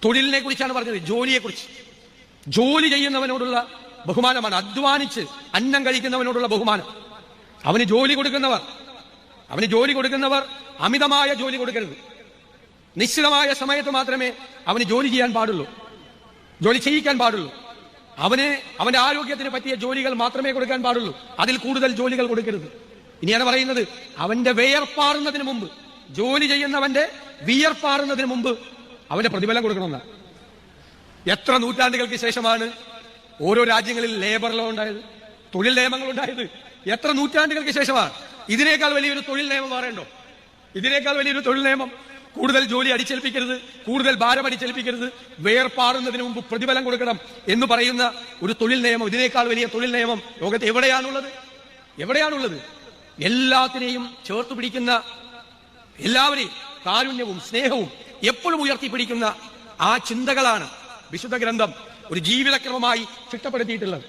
തൊഴിലിനെ കുറിച്ചാണ് പറഞ്ഞത്, ജോലിയെക്കുറിച്ച്. ജോലി ചെയ്യുന്നവനോടുള്ള ബഹുമാനമാണ്, അധ്വാനിച്ച് അന്നം കഴിക്കുന്നവനോടുള്ള ബഹുമാനം. അവന് ജോലി കൊടുക്കുന്നവർ അമിതമായ ജോലി കൊടുക്കരുത്. നിശ്ചിതമായ സമയത്ത് മാത്രമേ അവന് ജോലി ചെയ്യാൻ പാടുള്ളൂ, ജോലി ചെയ്യിക്കാൻ പാടുള്ളൂ. അവന്റെ ആരോഗ്യത്തിന് പറ്റിയ ജോലികൾ മാത്രമേ കൊടുക്കാൻ പാടുള്ളൂ, അതിൽ കൂടുതൽ ജോലികൾ കൊടുക്കരുത്. ഇനിയാണ് പറയുന്നത്, അവന്റെ വിയർപ്പാറുന്നതിന് മുമ്പ്, ജോലി ചെയ്യുന്നവന്റെ വിയർപ്പാറുന്നതിന് മുമ്പ് അവന്റെ പ്രതിഫലം കൊടുക്കണമെന്നാണ്. എത്ര നൂറ്റാണ്ടുകൾക്ക് ശേഷമാണ് ഓരോ രാജ്യങ്ങളിൽ ലേബർ ലോ ഉണ്ടായത്, തൊഴിൽ നിയമങ്ങൾ ഉണ്ടായത്? എത്ര നൂറ്റാണ്ടുകൾക്ക് ശേഷമാണ്? ഇതിനേക്കാൾ വലിയൊരു തൊഴിൽ നിയമം പറയണ്ടോ? ഇതിനേക്കാൾ വലിയൊരു തൊഴിൽ നിയമം? കൂടുതൽ ജോലി അടിച്ചേൽപ്പിക്കരുത്, കൂടുതൽ ഭാരം അടിച്ചേൽപ്പിക്കരുത്, വേർപാറുന്നതിന് മുമ്പ് പ്രതിഫലം കൊടുക്കണം എന്ന് പറയുന്ന ഒരു തൊഴിൽ നിയമം, ഇതിനേക്കാൾ വലിയ തൊഴിൽ നിയമം ലോകത്ത് എവിടെയാണുള്ളത്? എല്ലാത്തിനെയും ചേർത്ത് പിടിക്കുന്ന, എല്ലാവരെയും കാരുണ്യവും സ്നേഹവും എപ്പോഴും ഉയർത്തിപ്പിടിക്കുന്ന ആ ചിന്തകളാണ് വിശുദ്ധ ഗ്രന്ഥം ഒരു ജീവിതക്രമമായി ചിട്ടപ്പെടുത്തിയിട്ടുള്ളത്.